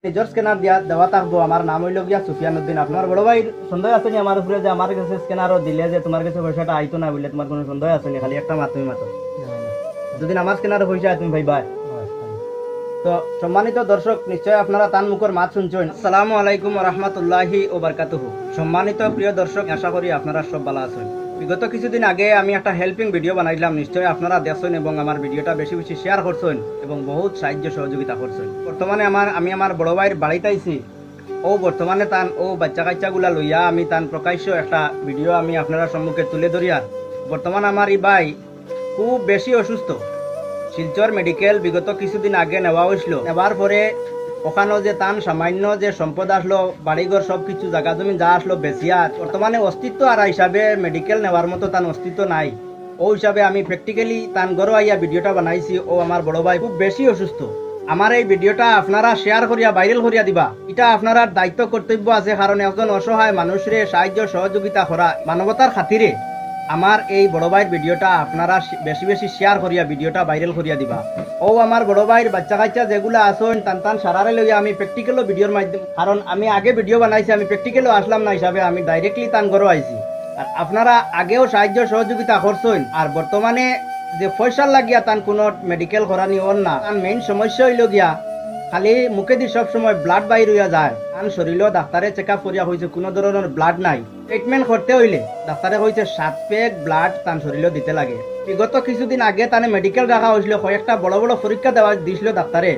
নিজের স্ক্যানার দিয়া দেওয়া থাকবো। আমার নাম হইল গিয়া সুফিয়ান উদ্দিন। আপনার বড় ভাই সন্দেহ আছে নি আমার উপরে যে আমার কাছে স্ক্যানারও দিলে যে তোমার কাছে পয়সাটা আইতো না বলে তোমার কোনো সন্দেহ আছে নি? খালি একটা মাতমি মাতো যদি আমার স্ক্যানারে পয়সা তুমি ভাইবা। তো সম্মানিত দর্শক, নিশ্চয় আপনারা তান মুখের মাত শুনছেন। আসসালামু আলাইকুম ওয়া রাহমাতুল্লাহি ওয়া বারাকাতুহু। সম্মানিত প্রিয় দর্শক, আশা করি আপনারা সব ভালো আছেন। বিগত কিছুদিন আগে আমি একটা হেল্পিং ভিডিও বানাইলাম, নিশ্চয় আপনারা দেখছেন এবং আমার ভিডিওটা বেশি বেশি শেয়ার করছেন এবং বহুত সাহায্য সহযোগিতা করছেন। বর্তমানে আমি আমার বড় ভাইয়ের বাড়িতে আইছি। ও বর্তমানে তান ও বাচ্চা কাচ্চাগুলা লইয়া আমি তান প্রকাশ্য একটা ভিডিও আমি আপনারা সম্মুখে তুলে ধরিয়া। বর্তমানে আমার এই ভাই খুব বেশি অসুস্থ। শিলচর মেডিকেল বিগত কিছুদিন আগে নেওয়া হয়েছিল। নেওয়ার পরে ওখানে যে তান সামান্য যে সম্পদ আসলো, বাড়িঘর সবকিছু জায়গা জমি যা আসলো বেশিয়া, বর্তমানে অস্তিত্ব আর হিসাবে মেডিকেল নেওয়ার মতো তান অস্তিত্ব নাই। ও হিসাবে আমি প্র্যাকটিক্যালি তান ঘরে আইয়া ভিডিওটা বানাইছি। ও আমার বড় ভাই খুব বেশি অসুস্থ। আমার এই ভিডিওটা আপনারা শেয়ার করিয়া ভাইরাল করিয়া দিবা। এটা আপনারা দায়িত্ব কর্তব্য আছে, কারণ একজন অসহায় মানুষের সাহায্য সহযোগিতা করা মানবতার খাতিরে। আমার এই বড় ভাইয়ের ভিডিওটা আপনারা বেশি বেশি শেয়ার করিয়া ভিডিওটা ভাইরাল করিয়া দিবা। ও আমার বড় ভাইয়ের বাচ্চা কাচ্চা যেগুলো আসেন টান সারারে লইয়া আমি প্র্যাকটিক্যালও ভিডিওর মাধ্যমে, কারণ আমি আগে ভিডিও বানাইছি, আমি প্র্যাকটিক্যালও আসলাম না হিসাবে আমি ডাইরেক্টলি তান ঘরও আইছি। আর আপনারা আগেও সাহায্য সহযোগিতা করছেন। আর বর্তমানে যে পয়সার লাগিয়া তান কোনো মেডিকেল করা নিয়ন না, তার মেইন সমস্যা হইল গিয়া খালি মুখে দিয়ে সবসময় ব্লাড বাইর হইয়া যায়। তান শরীরও ডাক্তারে চেক আপ করিয়া হয়েছে কোনো ধরনের ব্লাড নাই। ট্রিটমেন্ট করতে হইলে ডাক্তারে কইছে 7 প্যাক ব্লাড তান শরীরও দিতে লাগে। বিগত কিছুদিন আগে তানে মেডিকেল রাখা হয়েছিল, কয়েকটা বড় বড় পরীক্ষা দেওয়া দিছিল ডাক্তারে।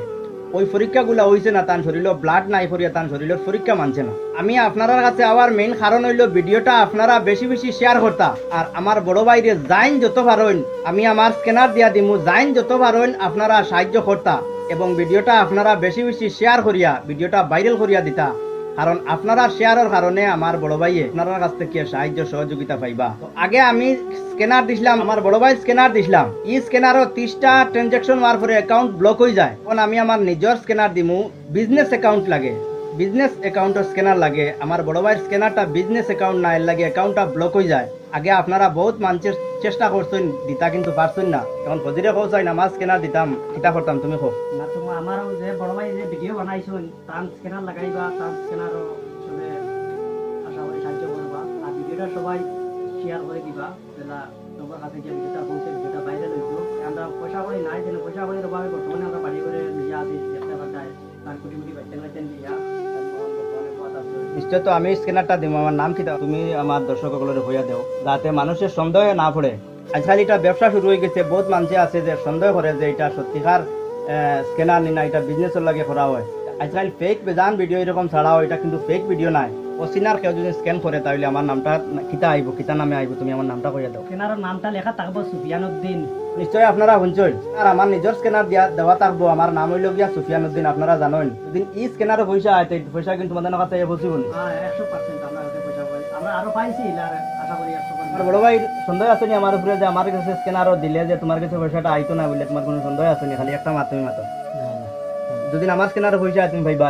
ওই পরীক্ষাগুলো হয়েছে না, তান শরীরও ব্লাড নাই করিয়া তান শরীরের পরীক্ষা মানছে না। আমি আপনার কাছে আবার মেইন কারণ হইল ভিডিওটা আপনারা বেশি বেশি শেয়ার করতা। আর আমার বড় ভাইরে যাইন যত পারেন আমি আমার স্ক্যানার দিয়া দিমু, যাইন যত পারেন আপনারা সাহায্য করতা এবং ভিডিওটা আপনারা বেশি বেশি শেয়ার করিয়া ভিডিওটা ভাইরাল করিয়া দিতা। কারণ আপনারা শেয়ারের কারণে আমার বড় ভাইয়ে আপনার কাছ থেকে সাহায্য সহযোগিতা পাইবা। তো আগে আমি স্ক্যানার দিছিলাম, আমার বড় ভাই স্ক্যানার দিছিলাম। এই স্ক্যানারও 30টা ট্রানজাকশন হওয়ার পরে অ্যাকাউন্ট ব্লক হয়ে যায়। এখন আমি আমার নিজের স্ক্যানার দিমু, বিজনেস অ্যাকাউন্ট লাগে, বিজনেস অ্যাকাউন্টের স্ক্যানার লাগে। আমার বড় ভাইয়ের স্ক্যানারটা বিজনেস অ্যাকাউন্ট না, এর লাগে অ্যাকাউন্টটা ব্লক হয়ে যায়। আগে আপনারা বহুত মানুষের চেষ্টা করছেন দিতা, কিন্তু পারছেন না। এখন ফজিরে কৌসাই না আমার স্ক্যানার দিতাম, কিতা করতাম তুমি কো না? তোমার আমার যে বড় ভাই যে ভিডিও বানাইছেন তার স্ক্যানার লাগাইবা, তার স্ক্যানারও সবে আশা করি সাহায্য করবা। আর ভিডিওটা সবাই শেয়ার করে দিবা, যেটা তোমার কাছে যে ভিডিওটা পৌঁছে ভিডিওটা বাইরে লইতো। আমরা পয়সা করি নাই, যেন পয়সা করি অভাবে বর্তমানে আমরা বাড়ি করে নিয়ে আসি চেষ্টা করতে তার কোটি কোটি বাচ্চা দিয়া নিশ্চয়। তো আমি স্ক্যানারটা দিব, আমার নাম কিতা তুমি আমার দর্শকসকলের হইয়া দেও, যাতে মানুষের সন্দেহ না পড়ে। আজকাল এটা ব্যবসা শুরু হয়ে গেছে, বহুত মানুষ আছে যে সন্দেহ করে যে এটা সত্যিকার স্ক্যানার নি না, এটা বিজনেসের লাগে করা হয়। আজকাল ফেক বেজান ভিডিও এরকম ছাড়া হয়, এটা কিন্তু ফেক ভিডিও নাই। অচিনার কেউ যদি স্ক্যান করে তাহলে আমার নামটা কিতা আইব, কিতা নামে আইব, তুমি আমার নামটা কইয়া দাও। স্ক্যানারের নামটা লেখা থাকবো সুফিয়ান উদ্দিন। নিশ্চয় আপনারা শুনছেন। আর আমার নিজের স্ক্যানার দিয়া দেওয়া থাকবো, আমার নাম হইল গিয়া সুফিয়ান উদ্দিন। আপনারা জানেন যদি ই স্ক্যানারে পয়সা আয় পয়সা কিন্তু তোমাদের কাছে পৌঁছিব না। 100% আমরা কাছে পয়সা পাই, আমরা আরো পাইছি, আশা করি 100%। বড় ভাই সন্দেহ আছে নি আমার উপরে যে আমার কাছে স্ক্যানারও দিলে যে তোমার কাছে পয়সাটা আইতো না বলে তোমার কোনো সন্দেহ আছে নি? খালি একটা মাতমি মাতো যদি আমার স্ক্যানারে পয়সা তুমি ভাইবা।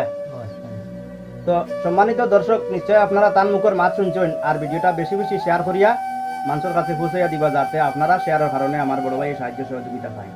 তো সম্মানিত দর্শক, নিশ্চয় আপনারা তান মুখের মাত শুনছেন। আর ভিডিওটা বেশি বেশি শেয়ার করিয়া মানুষের কাছে পৌঁছাইয়া দিবা, যাতে আপনারা শেয়ারের কারণে আমার বড় ভাই সাহায্য সহযোগিতা পায়।